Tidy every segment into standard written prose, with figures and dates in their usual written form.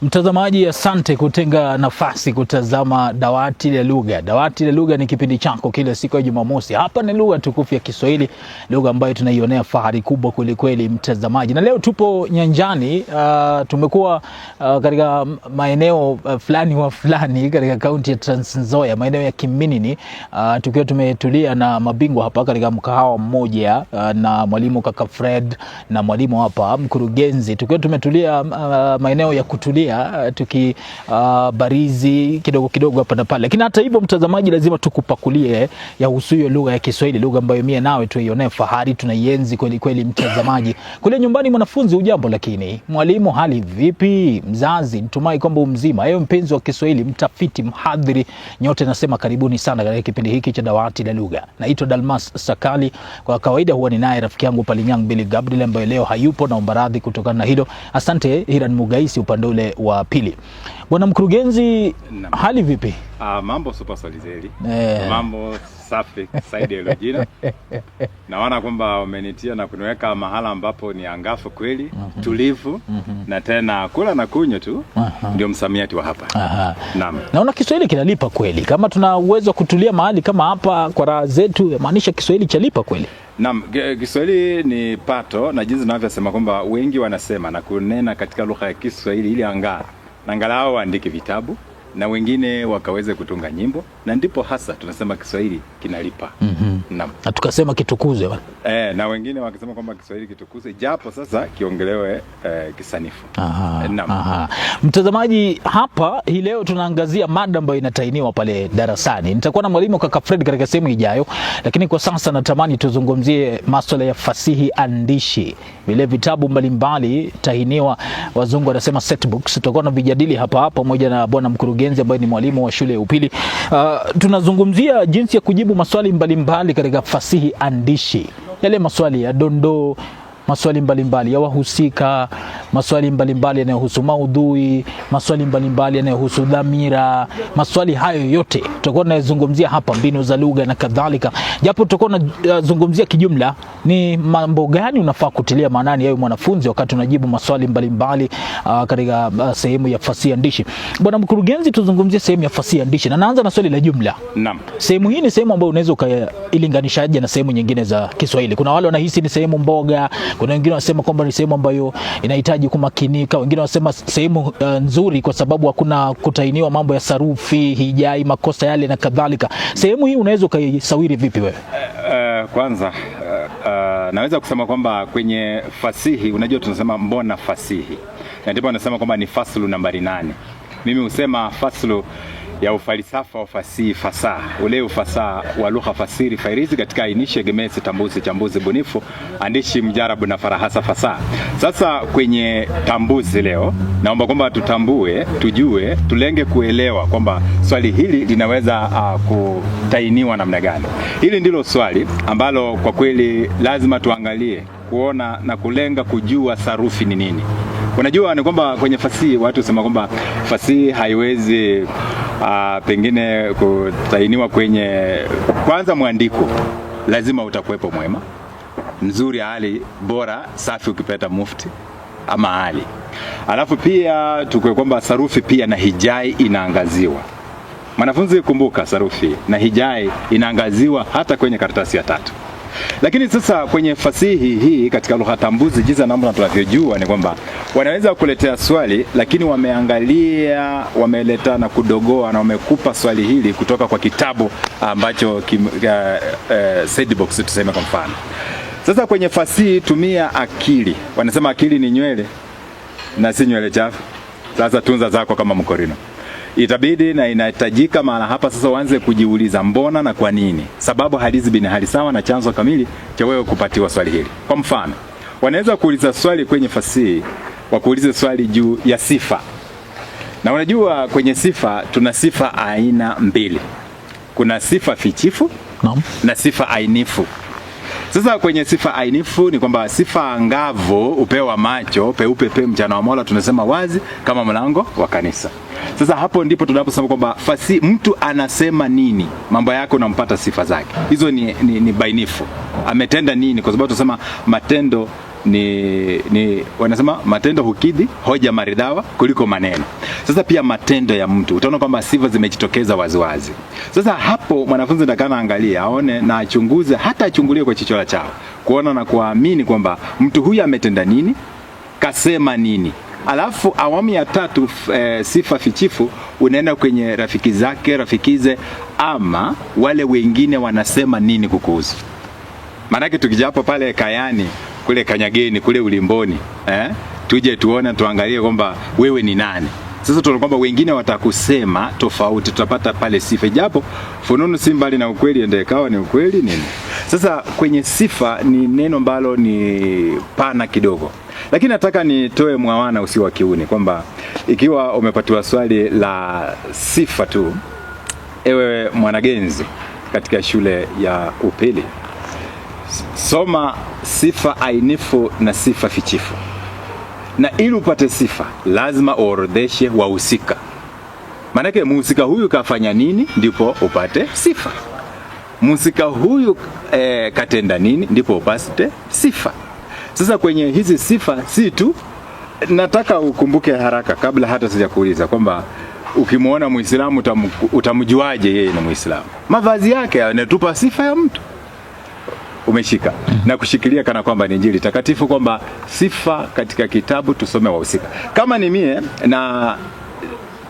Mtazamaji, asante kutenga nafasi kutazama Dawati la Lugha. Dawati la Lugha ni kipindi chako kila siku ya Jumamosi. Hapa ni lugha tukufu ya Kiswahili, lugha ambayo tunaionea fahari kubwa kweli mtazamaji. Na leo tupo nyanjani, tumekuwa katika maeneo fulani katika kaunti ya Trans Nzoia, maeneo ya Kiminini, tukiwa tumetulia na mabingwa hapa katika mkahawa mmoja, na mwalimu kaka Fred na mwalimu hapa mkurugenzi, tukiwa tumetulia maeneo ya kutulia tukibarizi kidogo hapa na pale. Lakini hata hivyo mtazamaji, lazima tukupakulie ya husuyo lugha ya Kiswahili, lugha ambayo mie nawe tuione fahari, tunaienzi kweli mtazamaji. Kule nyumbani mwanafunzi ujambo, lakini mwalimu hali vipi? Mzazi nitumai kwamba mzima. Ewe mpenzi wa Kiswahili, mtafiti, mhadhiri, nyote nasema karibuni sana katika kipindi hiki cha Dawati la Lugha. Naitwa Dalmas Sakali. Kwa kawaida huwa ninaye rafiki yangu Palinyang Billy Gabriel ambaye leo hayupo, na umbaradhi kutokana na hilo. Asante Hiran Mugaisi upande ule wa pili. Bwana mkurugenzi, hali vipi? Mambo super solizeli. Mambo safi Saidi Elojina. Naona kwamba wamenitia na kuniweka mahala ambapo ni angafu kweli, tulivu, na tena kula na kunywa tu ndio msamiati wa hapa. Naam. Naona Kiswahili kinalipa kweli. Kama tuna uwezo wa kutulia mahali kama hapa kwa raha zetu, maanisha Kiswahili chalipa kweli. Naam, Kiswahili ni pato, na jinsi ninavyosema kwamba wengi wanasema na kunena katika lugha ya Kiswahili ili angalau waandike vitabu na wengine wakaweze kutunga nyimbo, na ndipo hasa tunasema Kiswahili kinalipa. Naam. Na tukasema kitukuzwe na wengine wakisema kwamba Kiswahili kitukuzwe japo sasa kiongelewe kisanifu. Naam. Mtazamaji, hapa hii leo tunaangazia mada ambayo inatainiwa pale darasani. Nitakuwa na mwalimu kaka Fred katika sehemu ijayo, lakini kwa sasa natamani tuzungumzie masuala ya fasihi andishi. Vile vitabu mbalimbali tahiniwa, wazungu wanasema set books. Tutakuwa na vijadili hapa pamoja na bwana mkurugenzi ambaye ni mwalimu wa shule ya upili. Tunazungumzia jinsi ya kujibu maswali mbalimbali katika fasihi andishi. Yale maswali ya dondoo, maswali mbalimbali ya wahusika, maswali mbalimbali yanayohusu maudhui, maswali mbalimbali yanayohusu dhamira. Maswali hayo yote tutakuwa tunazungumzia hapa, mbinu za lugha na kadhalika. Japo tutakuwa tunazungumzia kijumla ni mambo gani unafaa kutilia maanani wewe mwanafunzi wakati unajibu maswali mbalimbali katika sehemu ya fasihi andishi. Bwana mkurugenzi, tuzungumzie sehemu ya fasihi andishi, na naanza na swali la jumla. Naam. Sehemu hii ni sehemu ambayo unaweza ukailinganishaje na sehemu nyingine za Kiswahili? Kuna wale wanahisi ni sehemu mboga, kuna wengine wanasema kwamba ni sehemu ambayo inahitaji kumakinika, wengine wanasema sehemu nzuri kwa sababu hakuna kutainiwa mambo ya sarufi, hijai, makosa yale na kadhalika. Sehemu hii unaweza ukaisawiri vipi wewe? Kwanza naweza kusema kwamba kwenye fasihi, unajua tunasema mbona fasihi, na ndipo wanasema kwamba ni faslu nambari 8. Mimi husema faslu ya ufalsafa wa fasihi fasaha, ule ufasaha wa lugha fasiri fairizi katika ainisha egemezi tambuzi chambuzi bunifu andishi mjarabu na farahasa fasaha. Sasa kwenye tambuzi leo naomba kwamba tutambue, tujue, tulenge kuelewa kwamba swali hili linaweza kutainiwa namna gani. Hili ndilo swali ambalo kwa kweli lazima tuangalie, kuona na kulenga kujua sarufi ni nini. Unajua ni kwamba kwenye fasihi watu husema kwamba fasihi haiwezi pengine kutainiwa kwenye, kwanza mwandiko lazima utakuwepo mwema, mzuri, hali bora, safi, ukipeta mufti ama hali. Alafu pia tukue kwamba sarufi pia na hijai inaangaziwa. Mwanafunzi kumbuka, sarufi na hijai inaangaziwa hata kwenye karatasi ya 3. Lakini sasa kwenye fasihi hii katika lugha tambuzi, jinsi namna tunavyojua ni kwamba wanaweza kuletea swali, lakini wameangalia, wameleta na kudogoa na wamekupa swali hili kutoka kwa kitabu ambacho set box tuseme kwa mfano. Sasa kwenye fasihi tumia akili. Wanasema akili ni nywele na si nywele chafu. Sasa tunza zako kama mkorino. Itabidi na inahitajika maana hapa sasa uanze kujiuliza mbona na kwa nini. Sababu hadithi bin hali sawa na chanzo kamili cha wewe kupatiwa swali hili. Kwa mfano, wanaweza kuuliza swali kwenye fasihi, wakuulize swali juu ya sifa. Na unajua kwenye sifa tuna sifa aina 2. Kuna sifa fichifu na sifa ainifu. Sasa kwenye sifa ainifu ni kwamba sifa angavu, upewa macho, peupe mchana wa Mola, tunasema wazi kama mlango wa kanisa. Sasa hapo ndipo tunaposema kwamba fasihi, mtu anasema nini, mambo yako unampata sifa zake. Hizo ni bainifu. Ametenda nini, kwa sababu tunasema matendo ni wanasema matendo hukidhi hoja maridhawa kuliko maneno. Sasa pia matendo ya mtu utaona kwamba sifa zimejitokeza waziwazi. Sasa hapo mwanafunzi ndakana angalia, aone na achunguze, hata achungulie kwa jicho la chao, kuona na kuamini kwamba mtu huyu ametenda nini, kasema nini. Alafu awamu ya tatu, sifa fichifu, unaenda kwenye rafiki zake, rafikize, ama wale wengine wanasema nini kukuhusu. Maanake tukijapo pale Kayani, kule Kanyageni, kule Ulimboni, tuje tuone, tuangalie kwamba wewe ni nani. Sasa tunaona kwamba wengine watakusema tofauti, tutapata pale sifa. Japo fununu si mbali na ukweli, ende kawa ni ukweli nini. Sasa kwenye sifa ni neno ambalo ni pana kidogo, lakini nataka nitoe mwawana usio wa kiuni kwamba ikiwa umepatiwa swali la sifa tu, ewe mwanagenzi katika shule ya upili, soma sifa ainifu na sifa fichifu. Na ili upate sifa lazima uorodheshe wahusika. Maanake mhusika huyu kafanya nini ndipo upate sifa. Mhusika huyu katenda nini ndipo upate sifa. Sasa kwenye hizi sifa si tu, nataka ukumbuke haraka kabla hata sijakuuliza kwamba ukimwona Muislamu utamjuaje yeye ni Muislamu? Mavazi yake yanatupa sifa ya mtu. Umeshika na kushikilia kana kwamba ni Injili takatifu, kwamba sifa katika kitabu tusome wahusika. Kama ni mie na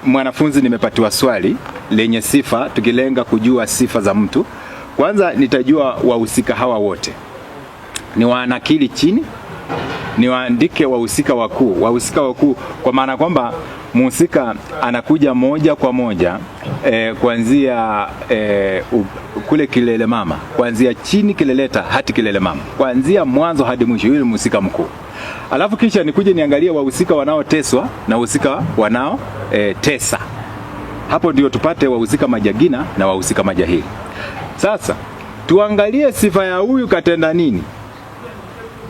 mwanafunzi nimepatiwa swali lenye sifa, tukilenga kujua sifa za mtu, kwanza nitajua wahusika hawa wote, ni waanakili chini, ni waandike wahusika wakuu. Wahusika wakuu kwa maana kwamba mhusika anakuja moja kwa moja kuanzia kule kilele mama, kuanzia chini kileleta hadi kilele mama, kuanzia mwanzo hadi mwisho. Yule mhusika mkuu. Alafu kisha nikuje niangalie wahusika wanaoteswa na wahusika wanao tesa. Hapo ndio tupate wahusika majagina na wahusika majahili. Sasa tuangalie sifa ya huyu katenda nini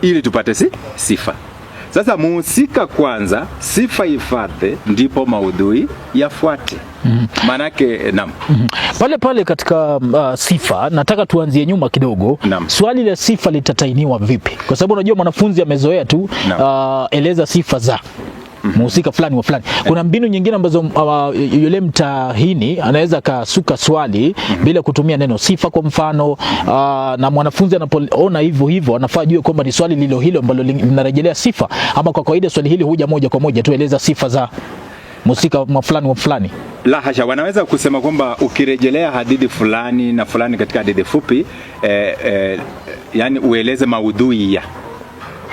ili tupate sifa. Sasa muhusika kwanza, sifa ifate, ndipo maudhui yafuate. Manake pale pale katika sifa nataka tuanzie nyuma kidogo. Swali la sifa litatainiwa vipi? Kwa sababu unajua mwanafunzi amezoea tu eleza sifa za mhusika fulani wa fulani. Kuna mbinu nyingine ambazo yule mtahini anaweza kasuka swali bila kutumia neno sifa kwa mfano, na mwanafunzi anapoona hivyo anafaa jue kwamba ni swali hilo ambalo linarejelea sifa, ama kwa kawaida swali hili huja moja kwa moja tu eleza sifa za mhusika fulani wa fulani. La hasha, wanaweza kusema kwamba ukirejelea hadithi fulani na fulani katika hadithi fupi, yani ueleze maudhui ya.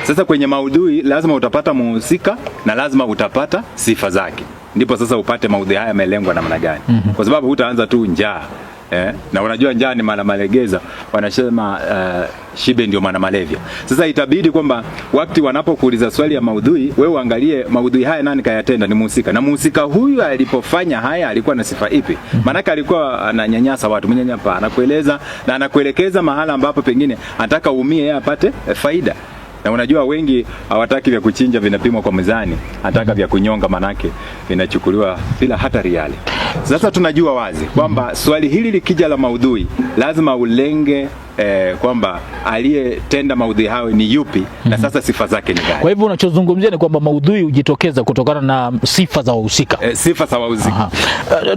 Sasa kwenye maudhui lazima utapata mhusika na lazima utapata sifa zake, ndipo sasa upate maudhui haya yamelengwa namna gani. Kwa sababu hutaanza tu njaa, na unajua njaa ni maana malegeza, wanasema shibe ndio maana malevya. Sasa itabidi kwamba wakati wanapokuuliza swali ya maudhui, wewe uangalie maudhui haya nani kayatenda, ni mhusika, na mhusika huyu alipofanya haya alikuwa na sifa ipi. Maana alikuwa ananyanyasa watu, mnyanyapa, anakueleza na anakuelekeza mahala ambapo pengine anataka uumie yeye apate faida. Na unajua wengi hawataki vya kuchinja vinapimwa kwa mizani, anataka vya kunyonga, manake vinachukuliwa bila hata riali. Sasa tunajua wazi kwamba swali hili likija la maudhui lazima ulenge kwamba aliyetenda maudhui hayo ni yupi na sasa sifa zake ni gani. Kwa hivyo unachozungumzia ni kwamba maudhui hujitokeza kutokana na sifa za wahusika. Sifa za wahusika.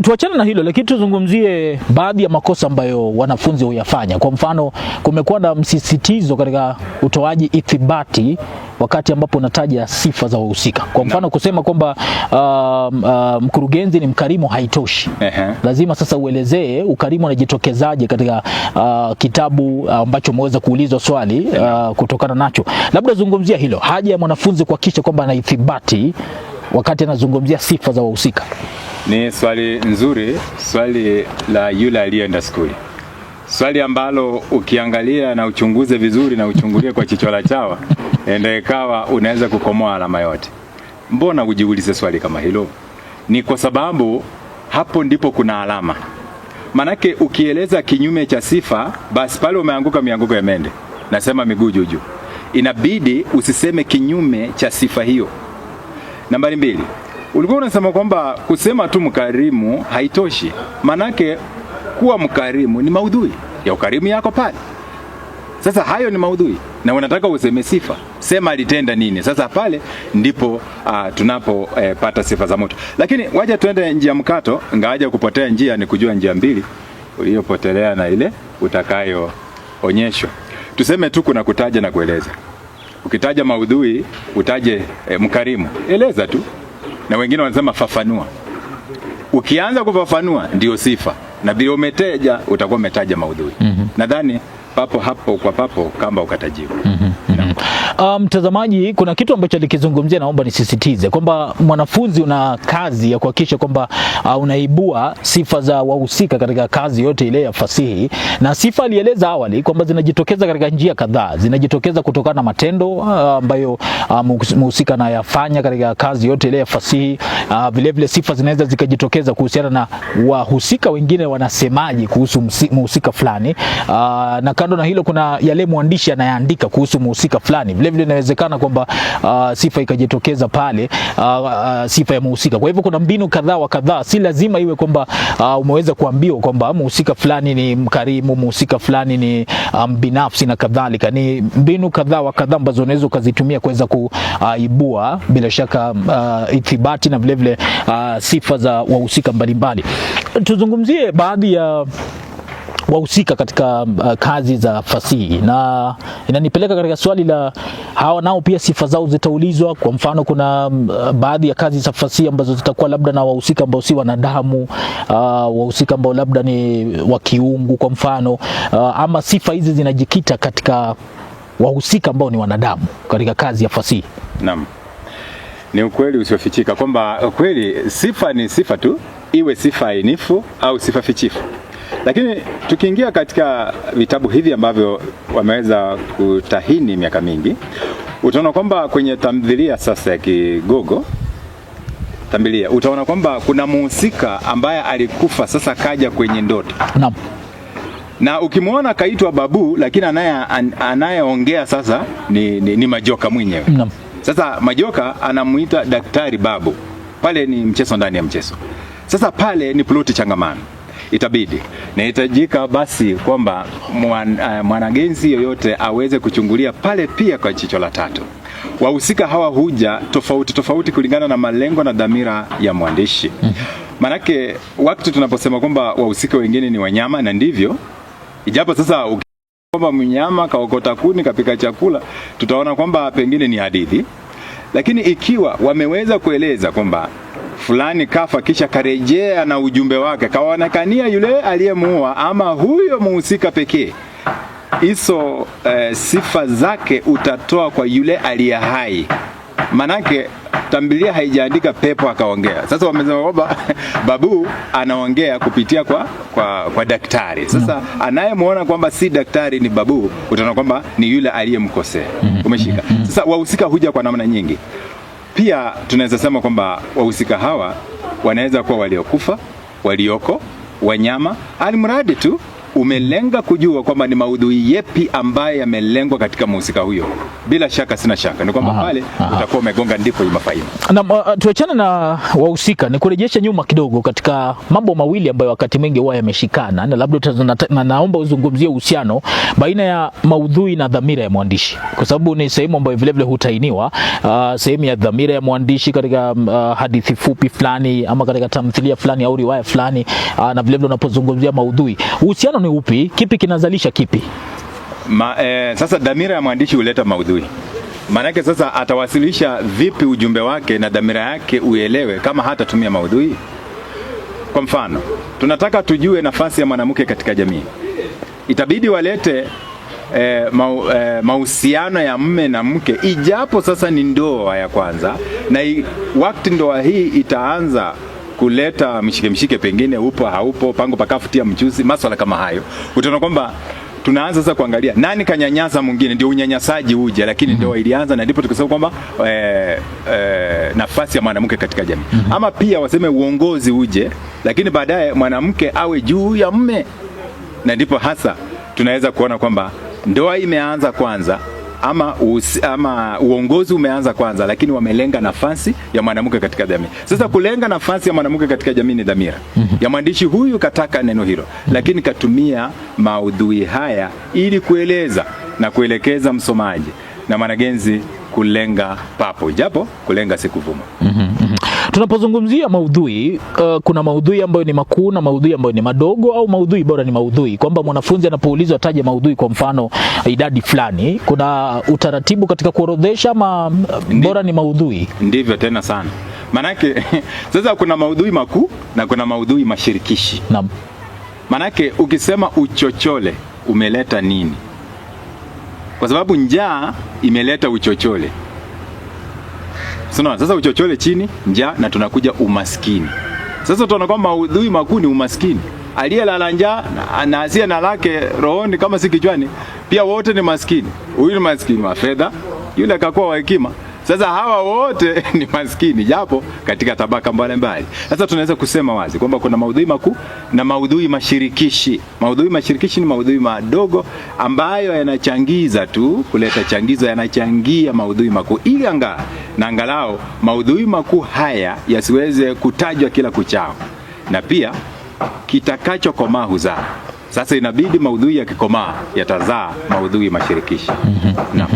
Tuachane na hilo, lakini tuzungumzie baadhi ya makosa ambayo wanafunzi huyafanya. Kwa mfano, kumekuwa na msisitizo katika utoaji ithibati wakati ambapo unataja sifa za wahusika. Kwa mfano kusema kwamba mkurugenzi ni mkarimu haitoshi. Lazima sasa uelezee ukarimu unajitokezaje katika kitabu ambacho umeweza kuulizwa swali kutokana nacho. Labda zungumzia hilo, haja ya mwanafunzi kuhakikisha kwamba ana ithibati wakati anazungumzia sifa za wahusika. Ni swali nzuri, swali la yule aliyeenda skuli. Swali ambalo ukiangalia na uchunguze vizuri na uchungulie kwa jicho la chawa, ende ikawa unaweza kukomoa alama yote. Mbona ujiulize swali kama hilo? Ni kwa sababu hapo ndipo kuna alama. Manake ukieleza kinyume cha sifa, basi pale umeanguka mianguko ya mende. Nasema miguu juu juu. Inabidi usiseme kinyume cha sifa hiyo. Nambari 2. Ulikuwa unasema kwamba kusema tu mkarimu haitoshi. Manake kuwa mkarimu ni maudhui ya ukarimu yako pale. Sasa hayo ni maudhui na unataka useme sifa, sema alitenda nini. Sasa pale ndipo tunapopata sifa za mtu. Lakini waje tuende njia mkato, ngawaje kupotea njia ni kujua njia mbili uliyopotelea na ile utakayoonyeshwa. Tuseme tu kuna kutaja na kueleza. Ukitaja maudhui utaje mkarimu, eleza tu, na wengine wanasema fafanua. Ukianza kufafanua ndio sifa, na bila umeteja utakuwa umetaja maudhui. Nadhani papo hapo kwa papo kamba ukatajiwa. Mtazamaji, kuna kitu ambacho alikizungumzia, naomba nisisitize kwamba mwanafunzi una kazi ya kuhakikisha kwamba unaibua sifa za wahusika katika kazi yote ile ya fasihi, na sifa alieleza awali kwamba zinajitokeza katika njia kadhaa. Zinajitokeza kutokana na matendo ambayo mhusika anayafanya katika kazi yote ile ya fasihi. Vile vile sifa zinaweza zikajitokeza kuhusiana na wahusika wengine wanasemaji kuhusu mhusika fulani, na kando na hilo kuna yale mwandishi anayaandika kuhusu mhusika fulani. Vile vile inawezekana kwamba sifa ikajitokeza pale, sifa ya mhusika. Kwa hivyo kuna mbinu kadhaa wa kadhaa, si lazima iwe kwamba umeweza kuambiwa kwamba mhusika fulani ni mkarimu, mhusika fulani ni binafsi na kadhalika. Ni mbinu kadhaa wa kadhaa ambazo unaweza kuzitumia kuweza kuibua bila shaka ithibati na vile vile sifa za wahusika mbalimbali. Tuzungumzie baadhi ya wahusika katika kazi za fasihi, na inanipeleka katika swali la hawa nao pia sifa zao zitaulizwa. Kwa mfano, kuna baadhi ya kazi za fasihi ambazo zitakuwa labda na wahusika ambao si wanadamu, wahusika ambao labda ni wa kiungu kwa mfano, ama sifa hizi zinajikita katika wahusika ambao ni wanadamu katika kazi ya fasihi. Naam. Ni ukweli usiofichika kwamba kweli sifa ni sifa tu, iwe sifa ainifu au sifa fichifu. Lakini tukiingia katika vitabu hivi ambavyo wameweza kutahini miaka mingi, utaona kwamba kwenye tamthilia sasa ya Kigogo, tamthilia, utaona kwamba kuna mhusika ambaye alikufa sasa kaja kwenye ndoto. Naam. Na ukimwona kaitwa Babu, lakini anayeongea sasa ni Majoka mwenyewe. Naam. Sasa Majoka anamuita Daktari Babu. Pale ni mchezo ndani ya mchezo. Sasa pale ni ploti changamano. Inahitajika basi kwamba mwanagenzi yoyote aweze kuchungulia pale pia kwa jicho la tatu. Wahusika hawa huja tofauti tofauti kulingana na malengo na dhamira ya mwandishi. Manake wakati tunaposema kwamba wahusika wengine ni wanyama, na ndivyo, ijapo sasa kwamba mnyama kaokota kuni kapika chakula, tutaona kwamba pengine ni hadithi. Lakini ikiwa wameweza kueleza kwamba fulani kafa kisha karejea na ujumbe wake, kaonekania yule aliyemuua ama huyo muhusika pekee, hizo sifa zake utatoa kwa yule aliye hai. Manake tamthilia haijaandika pepo akaongea. Sasa wamesema kwamba Babu anaongea kupitia kwa daktari. Sasa anayemuona kwamba si daktari ni Babu, utaona kwamba ni yule aliyemkosea. Umeshika? Sasa wahusika huja kwa namna nyingi. Pia tunaweza sema kwamba wahusika hawa wanaweza kuwa waliokufa, walioko, wanyama, alimradi tu umelenga kujua kwamba ni maudhui yepi ambaye yamelengwa katika mhusika huyo. Bila shaka, sina shaka ni kwamba pale utakuwa umegonga ndipo imafaima. Na tuachane na wahusika, ni kurejesha nyuma kidogo katika mambo mawili ambayo wakati mwingi huwa yameshikana, na labda naomba uzungumzie uhusiano baina ya maudhui na dhamira ya mwandishi, kwa sababu ni sehemu ambayo vile vile hutainiwa, sehemu ya dhamira ya mwandishi katika hadithi fupi fulani ama katika tamthilia fulani au riwaya fulani, na vile vile unapozungumzia maudhui, uhusiano ni upi? Kipi kinazalisha kipi? Sasa dhamira ya mwandishi huleta maudhui. Maanake sasa atawasilisha vipi ujumbe wake na dhamira yake uelewe kama hatatumia maudhui? Kwa mfano, tunataka tujue nafasi ya mwanamke katika jamii. Itabidi walete mahusiano ya mume na mke, ijapo sasa ni ndoa ya kwanza, na wakati ndoa hii itaanza kuleta mshike pengine upo haupo, pango pakafutia mchuzi, masuala kama hayo, utaona kwamba tunaanza sasa kuangalia nani kanyanyasa mwingine, ndio unyanyasaji uje. Lakini ndio ilianza, na ndipo tukasema kwamba nafasi ya mwanamke katika jamii. Ama pia waseme uongozi uje, lakini baadaye mwanamke awe juu ya mume, na ndipo hasa tunaweza kuona kwamba ndoa imeanza kwanza ama uongozi umeanza kwanza, lakini wamelenga nafasi ya mwanamke katika jamii. Sasa kulenga nafasi ya mwanamke katika jamii ni dhamira ya mwandishi huyu, kataka neno hilo, lakini katumia maudhui haya ili kueleza na kuelekeza msomaji na mwanagenzi kulenga papo, japo kulenga si kuvuma. Tunapozungumzia maudhui, kuna maudhui ambayo ni makuu na maudhui ambayo ni madogo, au maudhui bora ni maudhui, kwamba mwanafunzi anapoulizwa ataje maudhui, kwa mfano idadi fulani, kuna utaratibu katika kuorodhesha ama bora ni maudhui? Ndivyo tena sana. Manake sasa kuna maudhui makuu na kuna maudhui mashirikishi. Naam. Manake ukisema uchochole umeleta nini? Kwa sababu njaa imeleta uchochole. Sasa uchochole chini, njaa, na tunakuja umaskini. Sasa tunaona kwamba maudhui makuu ni umaskini. Aliyelala njaa na asiye na lake rohoni kama si kichwani, pia wote ni maskini. Huyu ni maskini wa fedha, yule akakuwa wa hekima. Sasa hawa wote ni maskini, japo katika tabaka mbalimbali. Sasa tunaweza kusema wazi kwamba kuna maudhui makuu na maudhui mashirikishi. Maudhui mashirikishi ni maudhui madogo ambayo yanachangiza tu kuleta changizo, yanachangia maudhui makuu, ili angalau maudhui makuu haya yasiweze kutajwa kila kuchao, na pia kitakachokomaa huzaa. Sasa inabidi maudhui ya kikomaa yatazaa maudhui mashirikishi. Naam.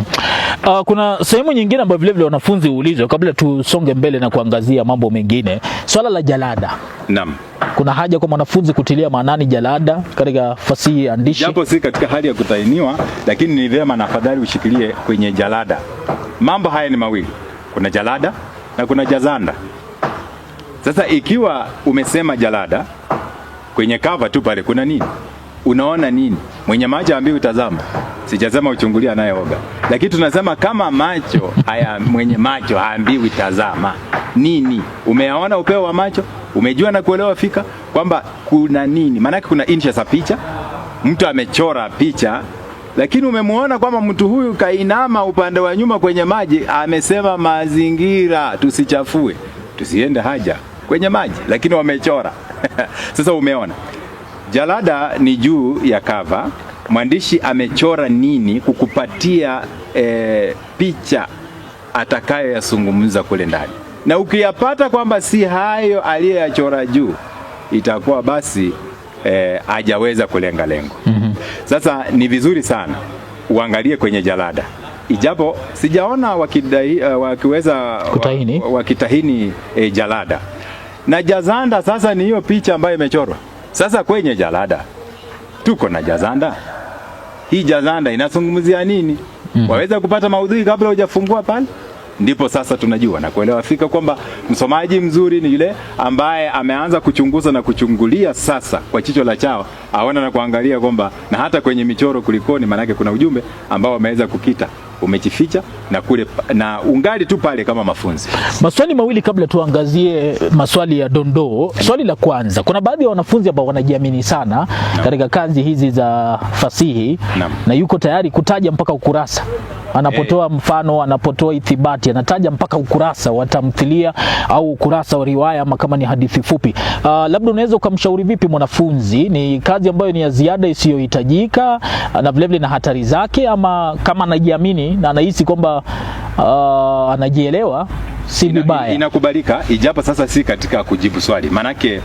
Kuna sehemu nyingine ambayo vile vile wanafunzi huulizwa, kabla tusonge mbele na kuangazia mambo mengine, swala la jalada. Naam. Kuna haja kwa mwanafunzi kutilia maanani jalada katika fasihi andishi? Japo si katika hali ya kutainiwa, lakini ni vyema na afadhali ushikilie kwenye jalada. Mambo haya ni mawili. Kuna jalada na kuna jazanda. Sasa ikiwa umesema jalada, kwenye cover tu pale kuna nini? Unaona nini? Mwenye macho ambiwi tazama. Sijasema uchungulia anayeoga. Lakini tunasema kama macho haya, mwenye macho haambiwi tazama. Nini? Umeona upeo wa macho? Umejua na kuelewa fika kwamba kuna nini? Maana kuna insha za picha. Mtu amechora picha, lakini umemuona kwamba mtu huyu kainama upande wa nyuma kwenye maji, amesema mazingira tusichafue, tusiende haja kwenye maji, lakini wamechora. Sasa umeona. Jalada ni juu ya cover, mwandishi amechora nini kukupatia picha atakayo yasungumza kule ndani. Na ukiyapata kwamba si hayo aliyechora juu, itakuwa basi hajaweza kulenga lengo. Sasa ni vizuri sana uangalie kwenye jalada. Ijapo sijaona wakiweza wakitahini jalada. Na jazanda sasa ni hiyo picha ambayo imechorwa. Sasa kwenye jalada tuko na jazanda. Hii jazanda inazungumzia nini? Waweza kupata maudhui kabla hujafungua pale? Ndipo sasa tunajua na kuelewa fika kwamba msomaji mzuri ni yule ambaye ameanza kuchunguza na kuchungulia sasa kwa jicho la chao, aona na kuangalia kwamba na hata kwenye michoro kulikoni, manake kuna ujumbe ambao wameweza kukita, umejificha na kule na ungali tu pale kama mafunzi. Maswali mawili kabla tuangazie maswali ya dondoo. Swali la kwanza, kuna baadhi ya wanafunzi ambao wanajiamini sana katika kazi hizi za fasihi na yuko tayari kutaja mpaka ukurasa. Anapotoa mfano, anapotoa ithibati, anataja mpaka ukurasa wa tamthilia au ukurasa wa riwaya ama kama ni hadithi fupi. Labda unaweza ukamshauri vipi mwanafunzi? Ni kazi ambayo ni ya ziada isiyohitajika na vile vile na hatari zake, ama kama anajiamini na anahisi kwamba anajielewa, si vibaya? Inakubalika, ijapo sasa si katika kujibu swali. Manake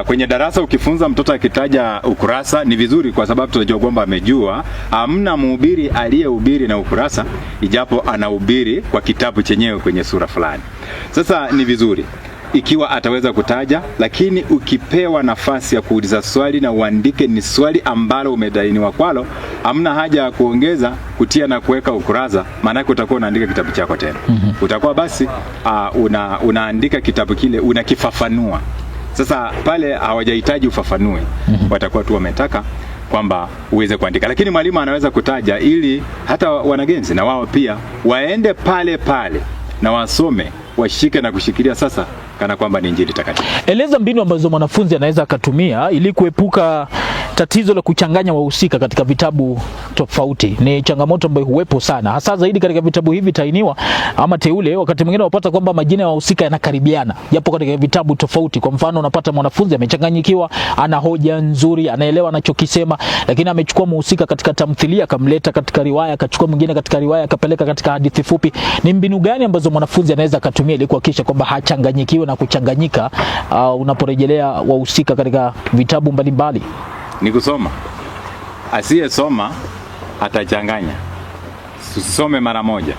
kwenye darasa ukifunza mtoto akitaja ukurasa ni vizuri, kwa sababu tunajua kwamba amejua hamna mhubiri aliyehubiri na ukurasa, ijapo anahubiri kwa kitabu chenyewe kwenye sura fulani. Sasa ni vizuri ikiwa ataweza kutaja, lakini ukipewa nafasi ya kuuliza swali na uandike ni swali ambalo umedainiwa kwalo, hamna haja ya kuongeza, kutia na kuweka ukurasa, maana utakuwa unaandika kitabu chako tena. Utakuwa basi unaandika kitabu kile, unakifafanua. Sasa pale hawajahitaji ufafanue, watakuwa tu wametaka kwamba uweze kuandika. Lakini mwalimu anaweza kutaja ili hata wanagenzi na wao pia waende pale pale na wasome, washike na kushikilia sasa kana kwamba ni Injili takatifu. Eleza mbinu ambazo mwanafunzi anaweza akatumia ili kuepuka tatizo la kuchanganya wahusika katika vitabu tofauti. Ni changamoto ambayo huwepo sana, hasa zaidi katika vitabu hivi tainiwa ama teule. Wakati mwingine unapata kwamba majina ya wahusika yanakaribiana japo katika vitabu tofauti. Kwa mfano, unapata mwanafunzi amechanganyikiwa, ana hoja nzuri, anaelewa anachokisema, lakini amechukua mhusika katika tamthilia akamleta katika riwaya, akachukua mwingine katika riwaya akapeleka katika hadithi fupi. Ni mbinu gani ambazo mwanafunzi anaweza kutumia ili kuhakikisha kwamba hachanganyikiwi na kuchanganyika unaporejelea wahusika katika vitabu mbalimbali? Ni kusoma. Asiyesoma atachanganya. Usisome mara moja,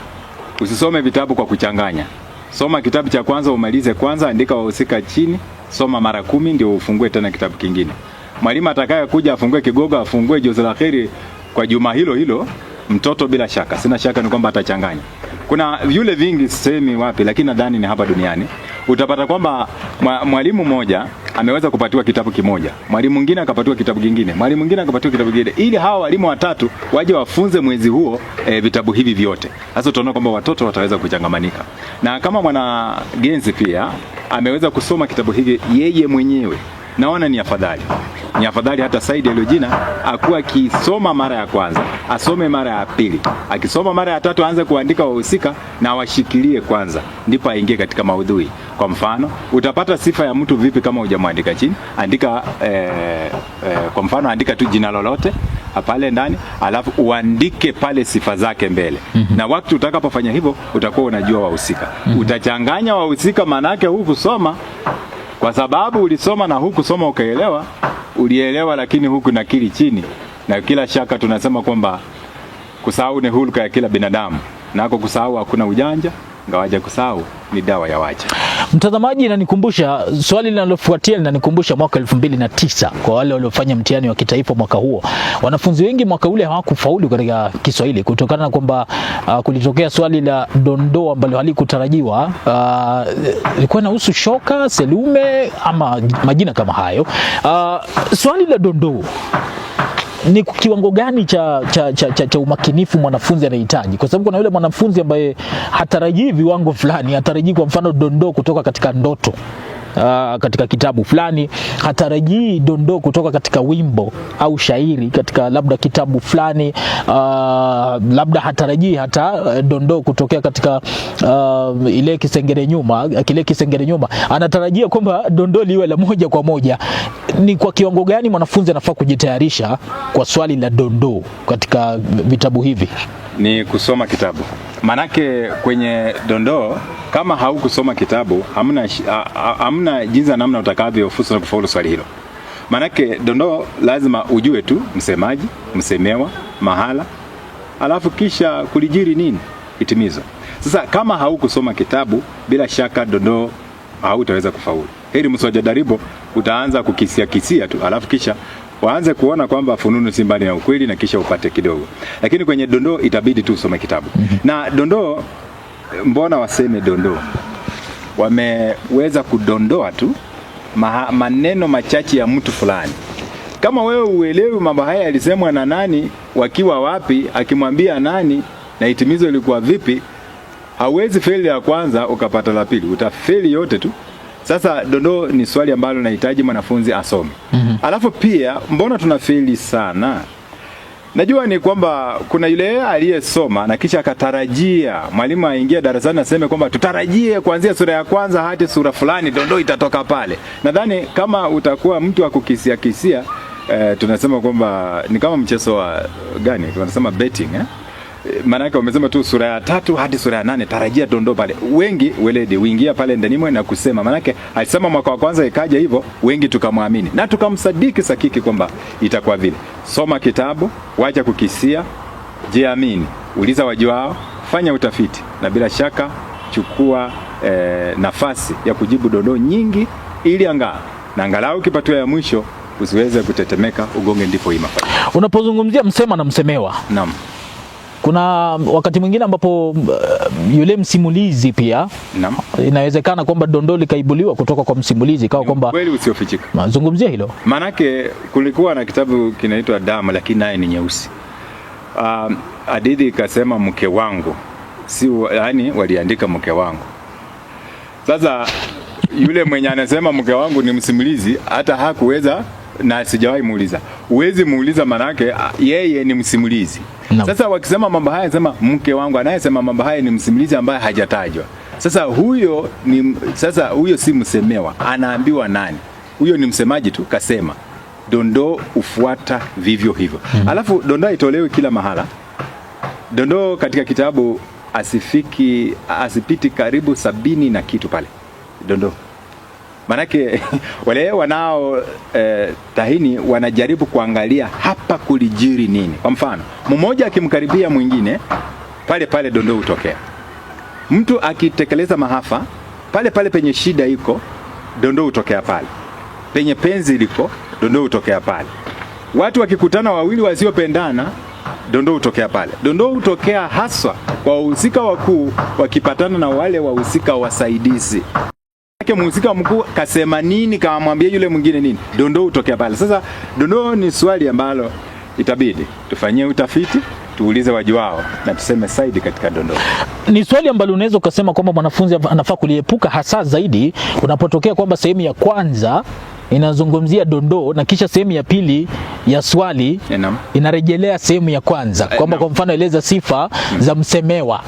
usisome vitabu kwa kuchanganya. Soma kitabu cha kwanza umalize kwanza, andika wahusika chini, soma mara 10 ndio ufungue tena kitabu kingine. Mwalimu atakaye kuja afungue Kigogo, afungue Jozi la Kheri kwa juma hilo hilo, mtoto bila shaka, sina shaka ni kwamba atachanganya. Kuna yule vingi semi wapi, lakini nadhani ni hapa duniani. Utapata kwamba mwalimu mmoja ameweza kupatiwa kitabu kimoja, mwalimu mwingine akapatiwa kitabu kingine, mwalimu mwingine akapatiwa kitabu kingine, ili hawa walimu watatu waje wafunze mwezi huo vitabu hivi vyote. Sasa utaona kwamba watoto wataweza kuchangamanika. Na kama mwanagenzi pia ameweza kusoma kitabu hiki yeye mwenyewe, naona ni afadhali. Ni afadhali hata Said Alojina akuwa akisoma mara ya kwanza, asome mara ya pili, akisoma mara ya tatu aanze kuandika wahusika na washikilie kwanza, ndipo aingie katika maudhui. Kwa mfano, utapata sifa ya mtu vipi kama hujamwandika chini? Andika kwa mfano andika tu jina lolote pale ndani, alafu uandike pale sifa zake mbele. Na wakati utakapofanya hivyo utakuwa unajua wahusika. Utachanganya wahusika, manake huku kusoma kwa sababu ulisoma na huku soma ukaelewa, ulielewa lakini huku nakili chini. Na kila shaka tunasema kwamba kusahau ni hulka ya kila binadamu. Nako kusahau hakuna ujanja, ngawaje kusahau ni dawa ya wacha. Mtazamaji, inanikumbusha swali linalofuatia, linanikumbusha mwaka 2009 kwa wale waliofanya mtihani wa kitaifa mwaka huo. Wanafunzi wengi mwaka ule hawakufaulu katika Kiswahili kutokana na kwamba kulitokea swali la dondoo ambalo halikutarajiwa. Ilikuwa inahusu shoka, selume ama majina kama hayo. Swali la dondoo ni kiwango gani cha umakinifu mwanafunzi anahitaji? Kwa sababu kuna yule mwanafunzi ambaye hatarajii viwango fulani, hatarajii kwa mfano dondoo kutoka katika ndoto katika kitabu fulani, hatarajii dondoo kutoka katika wimbo au shairi katika labda kitabu fulani, labda hatarajii hata dondoo kutokea katika ile kisengere nyuma, anatarajia kwamba dondoo liwe la moja kwa moja. Ni kwa kiwango gani mwanafunzi anafaa kujitayarisha kwa swali la dondoo katika vitabu hivi? Ni kusoma kitabu. Manake kwenye dondoo kama haukusoma kitabu hamna jinsi namna utakavyofuzu na kufaulu swali hilo. Manake dondoo lazima ujue tu msemaji, msemewa, mahala, alafu kisha kulijiri nini? Hitimizo. Sasa kama haukusoma kitabu, bila shaka dondoo hautaweza kufaulu. Heri msojadaribu, utaanza kukisia tu, alafu kisha waanze kuona kwamba fununu si mbali na ukweli, na kisha upate kidogo. Lakini kwenye dondoo itabidi tu usome kitabu. Na dondoo, mbona waseme dondoo? Wameweza kudondoa tu maneno machache ya mtu fulani. Kama wewe uelewi mambo haya yalisemwa na nani, wakiwa wapi, akimwambia nani, na hitimizo lilikuwa vipi, hauwezi feli ya kwanza ukapata la pili, utafeli yote tu. Sasa dondoo ni swali ambalo nahitaji mwanafunzi asome. Alafu pia mbona tunafeli sana? Najua ni kwamba kuna yule aliyesoma na kisha akatarajia mwalimu aingie darasani aseme kwamba tutarajie kuanzia sura ya kwanza hadi sura fulani dondoo itatoka pale. Nadhani kama utakuwa mtu wa kukisia tunasema kwamba ni kama mchezo wa gani? Tunasema betting Maanake wamesema tu sura ya 3 hadi sura ya 8 tarajia dondoo pale. Wengi weledi uingia pale ndani mwe na kusema, maanake alisema mwaka wa kwanza ikaja hivyo, wengi tukamwamini na tukamsadiki sakiki kwamba itakuwa vile. Soma kitabu, wacha kukisia, jiamini, uliza wajuao, fanya utafiti, na bila shaka chukua nafasi ya kujibu dondoo nyingi, ili angalau ukipatiwa ya mwisho usiweze kutetemeka, ugonge ndipo imafanya. Unapozungumzia msema na msemewa, naam, kuna wakati mwingine ambapo yule msimulizi pia inawezekana kwamba dondoo likaibuliwa kutoka kwa msimulizi, kwa kwamba kweli usiofichika. Mazungumzia hilo. Manake kulikuwa na kitabu kinaitwa Damu, lakini naye ni nyeusi. Hadithi ikasema mke wangu, si yani waliandika mke wangu. Sasa yule mwenye anasema mke wangu ni msimulizi, hata hakuweza, na sijawahi muuliza. Uwezi muuliza, manake yeye ni msimulizi. Sasa wakisema mambo haya, sema mke wangu, anayesema mambo haya ni msimulizi ambaye hajatajwa. Sasa huyo si msemewa, anaambiwa nani? Huyo ni msemaji tu kasema. Dondoo ufuata vivyo hivyo. Alafu dondoo itolewe kila mahala. Dondoo katika kitabu asipiti karibu 70 na kitu pale. Dondoo. Manake wale wanao tahini wanajaribu kuangalia hapa kulijiri nini. Kwa mfano, mmoja akimkaribia mwingine, pale pale dondoo hutokea. Mtu akitekeleza mahafa, pale pale penye shida iko, dondoo hutokea pale. Penye penzi liko, dondoo hutokea pale. Watu wakikutana wawili wasiopendana, dondoo hutokea pale. Dondoo hutokea haswa kwa wahusika wakuu wakipatana na wale wahusika wasaidizi. Mhusika mkuu kasema nini, kamwambia yule mwingine nini, dondoo hutokea pale. Sasa dondoo ni swali ambalo itabidi tufanyie utafiti, tuulize wajuao na tuseme saidi katika dondoo. Ni swali ambalo unaweza ukasema kwamba mwanafunzi anafaa kuliepuka, hasa zaidi unapotokea kwamba sehemu ya kwanza inazungumzia dondoo na kisha sehemu ya pili ya swali inarejelea sehemu ya kwanza, kwamba kwa mfano eleza sifa za msemewa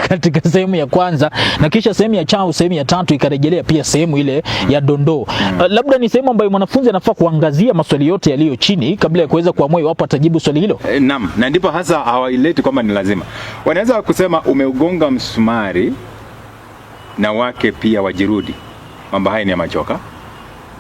katika sehemu ya kwanza, na kisha sehemu ya chao sehemu ya tatu ikarejelea pia sehemu ile ya dondoo. Labda ni sehemu ambayo mwanafunzi anafaa kuangazia maswali yote yaliyo chini kabla ya kuweza kuamua iwapo atajibu swali hilo. Naam, na ndipo hasa hawaileti kwamba ni lazima. Wanaweza kusema umeugonga msumari na wake pia wajirudi. Mambo haya ni ya machoka.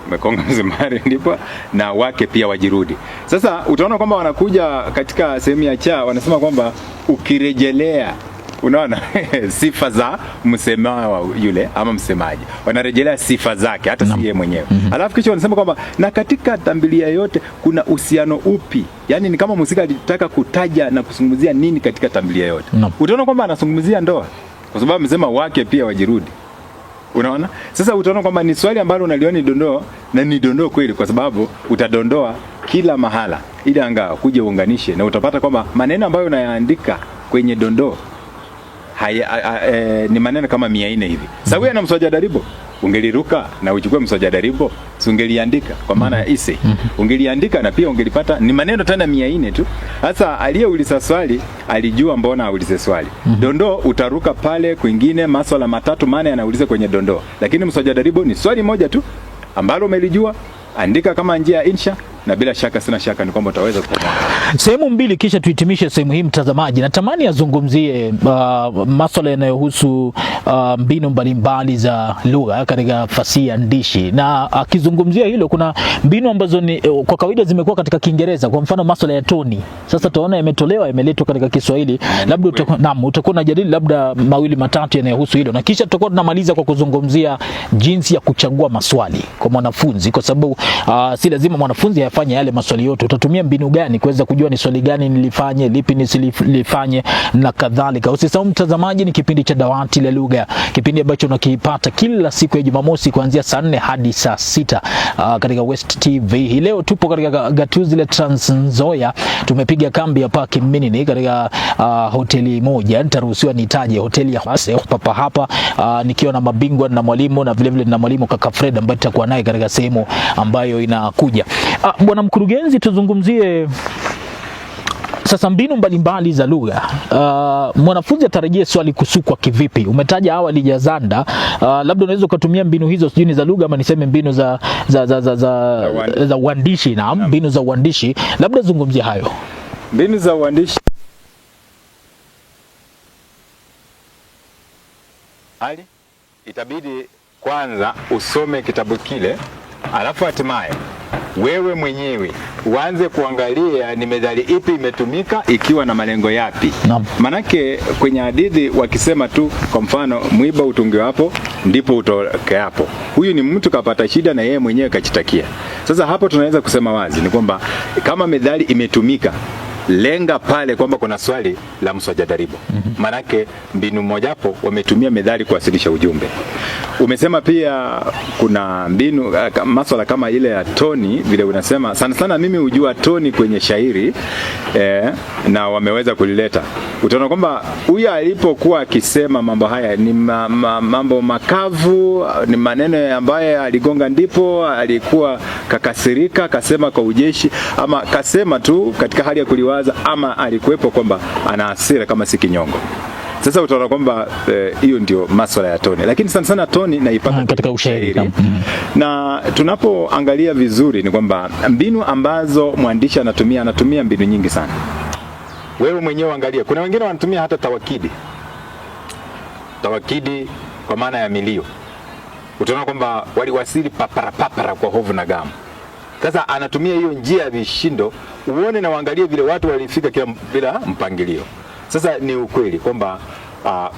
Umekonga msumari ndipo na wake pia wajirudi. Sasa utaona kwamba wanakuja katika sehemu ya cha, wanasema kwamba ukirejelea, unaona sifa za msemawa yule ama msemaji, wanarejelea sifa zake hata si yeye mwenyewe. Alafu kisha wanasema kwamba na katika tamthilia yote kuna uhusiano upi, yani ni kama mhusika alitaka kutaja na kuzungumzia nini katika tamthilia yote. Utaona kwamba anazungumzia ndoa kwa sababu amesema wake pia wajirudi. Unaona? Sasa utaona kwamba ni swali ambalo unaliona ni dondoo, na ni dondoo kweli kwa sababu utadondoa kila mahala ili anga kuja uunganishe, na utapata kwamba maneno ambayo unayaandika kwenye dondoo ni maneno kama 400 hivi. Sasa na mswaja daribo ungeliruka na uchukue mswaja daribo, ungeliandika kwa maana ya ise. Ungeliandika na pia ungelipata ni maneno tena 400 tu. Sasa aliyeuliza swali alijua mbona aulize swali. Dondoo utaruka pale kwingine masuala matatu maana yanauliza kwenye dondoo. Lakini mswaja daribo ni swali moja tu ambalo umelijua, andika kama njia ya insha, na bila shaka sina shaka ni kwamba utaweza kupata sehemu mbili kisha tuhitimishe sehemu hii. Mtazamaji, natamani azungumzie masuala yanayohusu mbinu mbalimbali za lugha katika fasihi andishi, na akizungumzia hilo kuna mbinu ambazo ni kwa kawaida zimekuwa katika Kiingereza, kwa mfano masuala ya toni. Sasa tunaona yametolewa, yameletwa katika Kiswahili. Labda utakuwa unajadili labda mawili matatu yanayohusu hilo, na kisha tutakuwa tunamaliza kwa kuzungumzia jinsi ya kuchagua maswali kwa mwanafunzi, kwa sababu si lazima mwanafunzi afanye yale maswali yote. Utatumia mbinu gani kuweza kujua ni swali gani nilifanye, lipi nisilifanye na kadhalika. Usisahau mtazamaji, ni kipindi cha Dawati la Lugha, kipindi ambacho unakipata kila siku ya Jumamosi kuanzia saa 4 hadi saa 6 katika West TV. Hii leo tupo katika gatuzi la Trans Nzoia. Tumepiga kambi hapa Kiminini katika hoteli moja, nitaruhusiwa nitaje hoteli ya Papa hapa, nikiwa na mabingwa na mwalimu na vile vile na mwalimu kaka Fred ambaye tutakuwa naye katika sehemu ambayo inakuja. Bwana mkurugenzi, tuzungumzie sasa mbinu mbalimbali za lugha. Mwanafunzi atarejea swali kusukwa kivipi? Umetaja awali jazanda, labda unaweza kutumia mbinu hizo, sijui ni za lugha ama niseme mbinu za uandishi. Na mbinu za uandishi, labda zungumzia hayo. Mbinu za uandishi itabidi kwanza usome kitabu kile, alafu hatimaye wewe mwenyewe uanze kuangalia ni methali ipi imetumika ikiwa na malengo yapi. Manake kwenye hadithi wakisema tu kwa mfano mwiba utungiwa hapo ndipo utoke hapo, huyu ni mtu kapata shida na yeye mwenyewe kachitakia. Sasa hapo tunaweza kusema wazi ni kwamba kama methali imetumika, lenga pale kwamba kuna swali la mswajadaribu. Manake mbinu mojapo wametumia methali kuwasilisha ujumbe. Umesema pia kuna mbinu masuala kama ile ya toni, vile unasema sana sana mimi hujua toni kwenye shairi na wameweza kulileta. Utaona kwamba huyu alipokuwa akisema mambo haya ni mambo makavu, ni maneno ambayo aligonga ndipo alikuwa kakasirika, kasema kwa ujeshi, ama kasema tu katika hali ya kuliwaza, ama alikuwepo kwamba ana hasira kama si kinyongo. Sasa utaona kwamba hiyo ndio masuala ya toni, lakini sana sana toni naipata katika ushairi. Na tunapoangalia vizuri ni kwamba mbinu ambazo mwandishi anatumia mbinu nyingi sana. Wewe mwenyewe angalia, kuna wengine wanatumia hata tawakidi kwa maana ya milio. utaona kwamba waliwasili papara kwa hofu na gamu. Sasa anatumia hiyo njia ya vishindo, uone na uangalie vile watu walifika kila bila mpangilio. Sasa ni ukweli kwamba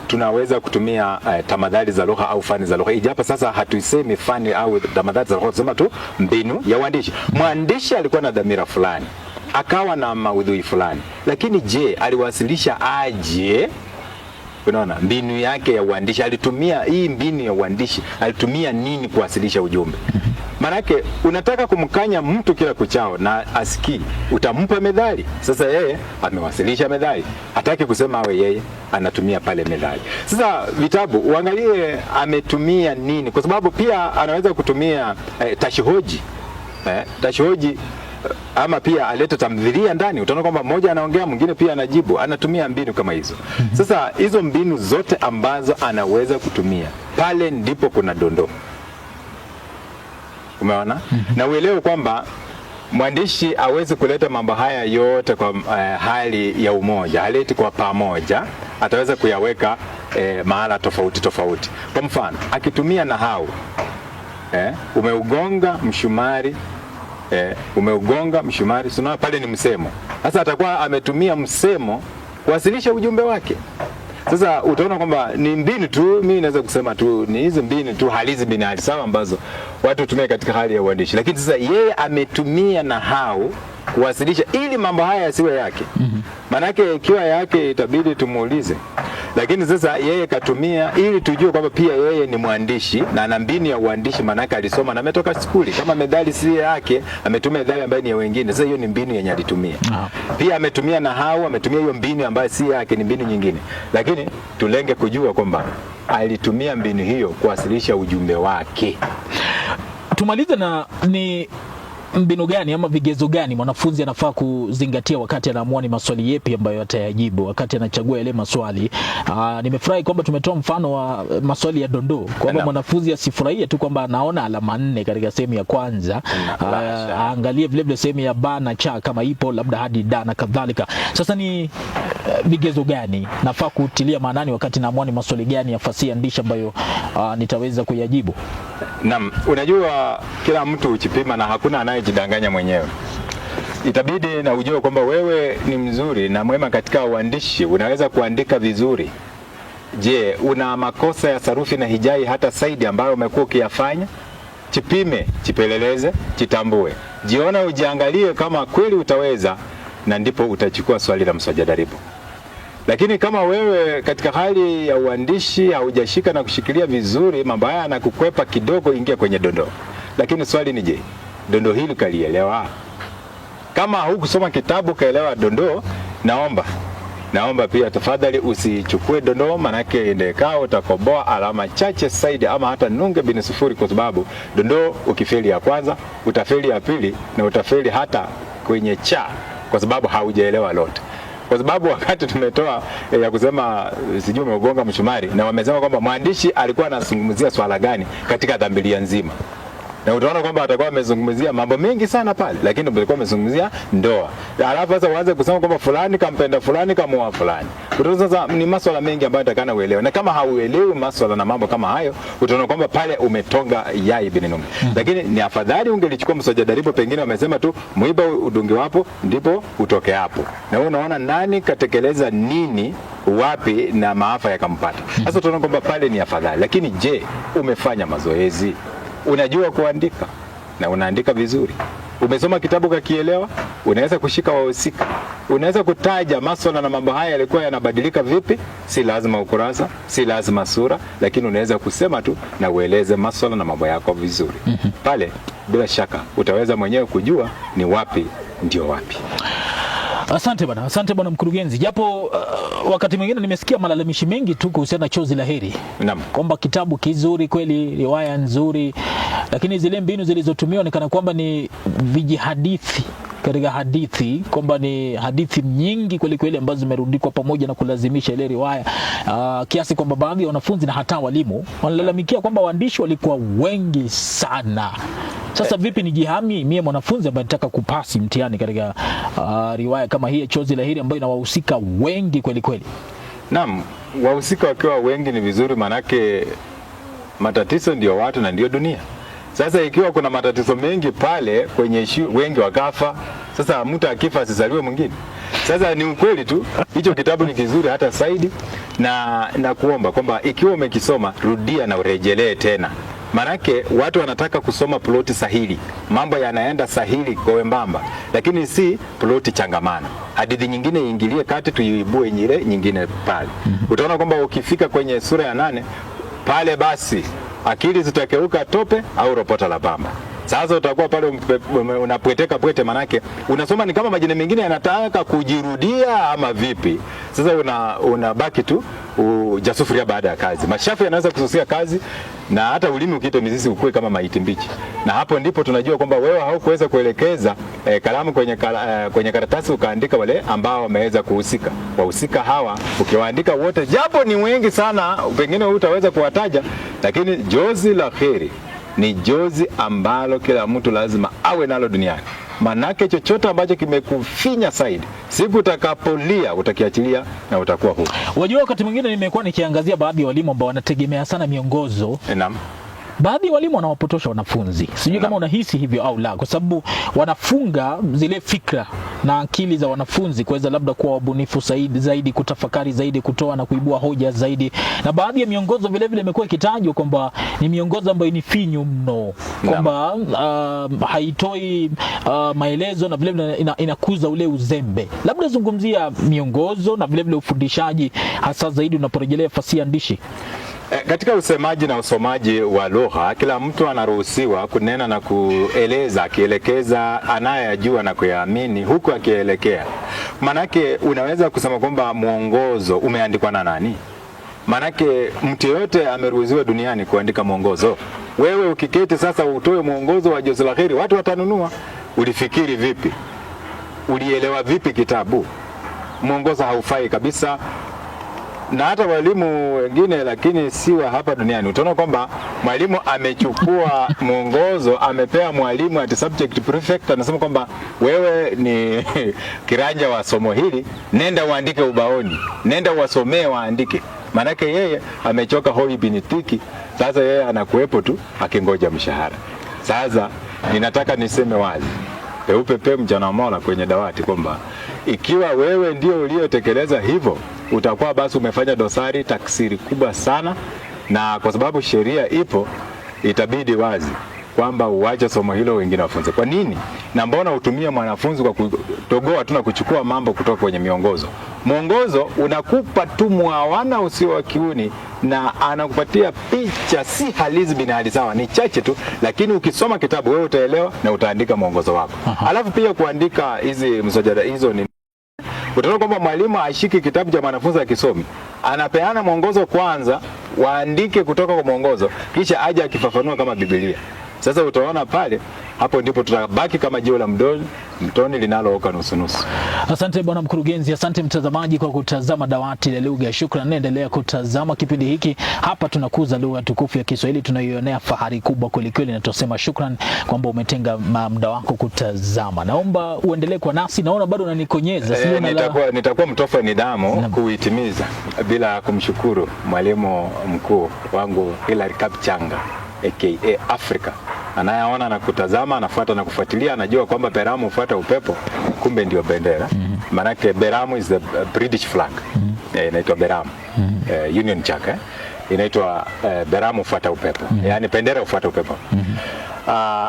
tunaweza kutumia tamadhali za lugha au fani za lugha, ijapo sasa hatuisemi fani au tamadhali za lugha, tunasema tu mbinu ya uandishi. Mwandishi alikuwa na dhamira fulani, akawa na maudhui fulani, lakini je, aliwasilisha aje? Unaona, mbinu yake ya uandishi, alitumia hii mbinu ya uandishi, alitumia nini kuwasilisha ujumbe? Manake unataka kumkanya mtu kila kuchao na asikii, utampa methali. Sasa yeye amewasilisha methali, hataki kusema awe yeye anatumia pale methali. Sasa vitabu uangalie ametumia nini, kwa sababu pia anaweza kutumia tashihoji tashihoji, ama pia aleta tamthilia ndani. Utaona kwamba mmoja anaongea, mwingine pia anajibu, anatumia mbinu kama hizo. Sasa hizo mbinu zote ambazo anaweza kutumia, pale ndipo kuna dondoo. Umeona? Na uelewe kwamba mwandishi awezi kuleta mambo haya yote kwa hali ya umoja, haleti kwa pamoja, ataweza kuyaweka mahala tofauti. Kwa mfano, akitumia nahau, umeugonga mshumari, sio pale ni msemo. Sasa atakuwa ametumia msemo kuwasilisha ujumbe wake. Sasa utaona kwamba ni mbinu tu, mimi naweza kusema tu ni hizo mbinu tu, halizi binali sawa ambazo watu hutumia katika hali ya uandishi. Lakini sasa yeye ametumia nahau kuwasilisha ili mambo haya yasiwe yake. Manake ikiwa yake itabidi tumuulize. Lakini sasa yeye katumia ili tujue kwamba pia yeye ni mwandishi na ana mbinu ya uandishi, manake alisoma na ametoka skuli. Kama methali si yake, ametumia methali ambayo ni ya wengine. Sasa hiyo ni mbinu yenye alitumia. Pia ametumia nahau, ametumia hiyo mbinu ambayo si yake, ni mbinu nyingine. Lakini tulenge kujua kwamba alitumia mbinu hiyo kuwasilisha ujumbe wake. Tumalize na ni mbinu gani ama vigezo gani mwanafunzi anafaa kuzingatia wakati anaamua ni maswali yapi ambayo atayajibu wakati anachagua yale maswali? Nimefurahi kwamba tumetoa mfano wa maswali ya dondoo, kwamba mwanafunzi asifurahie tu kwamba anaona alama 4 katika sehemu ya kwanza, aangalie vile vile sehemu ya ba na cha kama ipo, labda hadi da na kadhalika. Sasa ni vigezo gani nafaa kutilia maanani wakati naamua ni maswali gani ya fasihi andishi ambayo nitaweza kuyajibu? Naam, unajua kila mtu uchipima na hakuna anayejidanganya mwenyewe. Itabidi na ujue kwamba wewe ni mzuri na mwema katika uandishi, unaweza kuandika vizuri. Je, una makosa ya sarufi na hijai hata saidi ambayo umekuwa ukiyafanya? Chipime, chipeleleze, chitambue. Jiona, ujiangalie kama kweli utaweza, na ndipo utachukua swali la mswajadaribu. Lakini kama wewe katika hali ya uandishi haujashika na kushikilia vizuri, mambo haya na kukwepa kidogo, ingia kwenye dondoo. Lakini swali ni je, dondoo hili kalielewa? Kama hukusoma kitabu kaelewa dondoo, naomba pia tafadhali usichukue dondoo, manake endekao utakoboa alama chache zaidi ama hata nunge bin sufuri, kwa sababu dondoo ukifeli ya kwanza, utafeli ya pili na utafeli hata kwenye cha, kwa sababu haujaelewa lote. Kwa sababu wakati tumetoa ya kusema sijui umeugonga mshumari, na wamesema kwamba mwandishi alikuwa anazungumzia swala gani katika dhambilia nzima. Na utaona kwamba atakuwa amezungumzia mambo mengi sana pale, lakini alikuwa amezungumzia ndoa. Alafu sasa uanze kusema kwamba fulani kampenda fulani kamuoa fulani. Utaona sasa ni masuala mengi ambayo atakana uelewe. Na kama hauelewi masuala na mambo kama hayo, utaona kwamba pale umetonga yai binenumi. Lakini ni afadhali ungelichukua mswajadaribu, pengine wamesema tu muiba udungi wapo ndipo utoke hapo. Na wewe unaona nani katekeleza nini wapi na maafa yakampata. Sasa utaona kwamba pale ni afadhali. Lakini je, umefanya mazoezi? Unajua kuandika na unaandika vizuri? Umesoma kitabu kakielewa? Unaweza kushika wahusika? Unaweza kutaja masuala na mambo haya yalikuwa yanabadilika vipi? Si lazima ukurasa, si lazima sura, lakini unaweza kusema tu na ueleze masuala na mambo yako vizuri. Pale bila shaka utaweza mwenyewe kujua ni wapi ndio wapi. Asante bwana mkurugenzi. Japo wakati mwingine nimesikia malalamishi mengi tu kuhusiana na Chozi la Heri. Naam. Kwamba kitabu kizuri kweli, riwaya nzuri, lakini zile mbinu zilizotumiwa ni kana kwamba ni vijihadithi katika hadithi, kwamba ni hadithi nyingi kweli kweli ambazo zimerundikwa pamoja na kulazimisha ile riwaya, kiasi kwamba baadhi ya wanafunzi na hata walimu wanalalamikia kwamba waandishi walikuwa wengi sana. Sasa vipi nijihami mie mwanafunzi ambaye nataka kupasi mtihani katika riwaya kama hii Chozi la Heri ambayo ina wahusika wengi kweli kweli? Naam, wahusika wakiwa wengi ni vizuri, manake matatizo ndio watu na ndio dunia. Sasa ikiwa kuna matatizo mengi pale kwenye wengi wakafa, sasa mtu akifa asizaliwe mwingine. Sasa ni ukweli tu, hicho kitabu ni kizuri hata Saidi, na kuomba kwamba ikiwa umekisoma rudia na urejelee tena. Manake watu wanataka kusoma ploti sahili, mambo yanaenda sahili kwa wembamba, lakini si ploti changamana. Hadithi nyingine iingilie kati, tuibue nyingine pale. Utaona kwamba ukifika kwenye sura ya 8 pale, basi akili zitakeuka tope au ropota la pamba. Sasa utakuwa pale unapweteka pwete, manake unasoma ni kama majina mengine yanataka kujirudia ama vipi. Sasa unabaki tu ujasufuria baada ya kazi. Mashafu yanaweza kususia kazi, na hata ulimi ukiita mizizi ukue kama maiti mbichi. Na hapo ndipo tunajua kwamba wewe haukuweza kuelekeza kalamu kwenye karatasi ukaandika wale ambao wameweza kuhusika. Wahusika hawa ukiwaandika wote, japo ni wengi sana, pengine hutaweza kuwataja, lakini jozi la kheri ni jozi ambalo kila mtu lazima awe nalo duniani. Manake chochote ambacho kimekufinya Saidi, siku utakapolia utakiachilia na utakuwa huru. Wajua, wakati mwingine nimekuwa nikiangazia baadhi ya walimu ambao wanategemea sana miongozo. Naam. Baadhi ya walimu wanawapotosha wanafunzi. Sijui kama unahisi hivyo au la, kwa sababu wanafunga zile fikra na akili za wanafunzi kuweza labda kuwa wabunifu zaidi, kutafakari zaidi, kutoa na kuibua hoja zaidi. Na baadhi ya miongozo vile vile imekuwa ikitajwa kwamba ni miongozo ambayo ni finyu mno, kwamba haitoi maelezo na vile vile inakuza ule uzembe. Labda zungumzia miongozo na vile vile ufundishaji, hasa zaidi unaporejelea fasihi andishi. Katika usemaji na usomaji wa lugha, kila mtu anaruhusiwa kunena na kueleza, akielekeza anayajua na kuyaamini huku akielekea. Manake unaweza kusema kwamba mwongozo umeandikwa na nani? Manake mtu yote ameruhusiwa duniani kuandika mwongozo. Wewe ukiketi sasa utoe mwongozo wa jozi la kheri, watu watanunua. Ulifikiri vipi? Ulielewa vipi kitabu? Mwongozo haufai kabisa. Na hata walimu wengine, lakini si wa hapa duniani, utaona kwamba mwalimu amechukua mwongozo, amepea mwalimu at subject prefect, anasema kwamba wewe ni kiranja wa somo hili, nenda uandike ubaoni, nenda wasomee waandike. Manake yeye amechoka hoi binitiki. Sasa yeye anakuepo tu akingoja mshahara. Sasa ninataka niseme wazi, peupe mchana mola kwenye dawati, kwamba ikiwa wewe ndio uliotekeleza hivyo, utakuwa basi umefanya dosari, taksiri kubwa sana. Na kwa sababu sheria ipo, itabidi wazi kwamba uache somo hilo, wengine wafunze. Kwa nini? Na mbona utumie mwanafunzi kwa kutogoa tu na kuchukua mambo kutoka kwenye miongozo? Mwongozo unakupa tu mwawana usio wa kiuni, na anakupatia picha si halisi bin hali sawa, ni chache tu, lakini ukisoma kitabu wewe utaelewa na utaandika mwongozo wako. Alafu pia kuandika hizi msajada hizo ni utaona kwamba mwalimu ashiki kitabu cha mwanafunzi akisomi, anapeana mwongozo kwanza, waandike kutoka kwa mwongozo, kisha aje akifafanua kama Biblia. Sasa utaona pale, hapo ndipo tutabaki kama jiwe la mtoni linalooka nusu. Asante bwana mkurugenzi, asante mtazamaji kwa kutazama Dawati la Lugha. Shukrani, endelea kutazama kipindi hiki. Hapa tunakuza lugha tukufu ya Kiswahili, tunaionea fahari kubwa kweli, na tunasema shukrani kwamba umetenga muda wako kutazama. Naomba uendelee kwa nasi, naona bado unanikonyeza. Nitakuwa mtofa nidhamu kuitimiza bila kumshukuru mwalimu mkuu wangu Hilary Kapchanga aka Africa. Anayeona na kutazama, anafuata na kufuatilia, anajua kwamba Beramu hufuata upepo, kumbe ndio bendera. Manake Beramu is the British flag. Inaitwa Beramu. Union Jack inaitwa Beramu hufuata upepo. Yaani bendera hufuata upepo.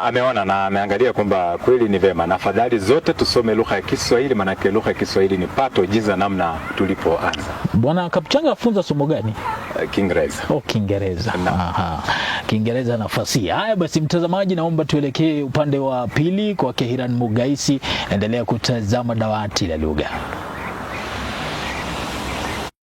Ameona na ameangalia kwamba kweli ni vema, na afadhali zote tusome lugha ya Kiswahili, manake lugha ya Kiswahili ni pato jiza namna tulipoanza. Bwana Kapchanga afunza somo gani? Kiingereza. Kiingereza. Kiingereza na fasihi. Haya basi mtazamaji, naomba tuelekee upande wa pili kwa Hiran Mugaisi. Endelea kutazama Dawati la Lugha.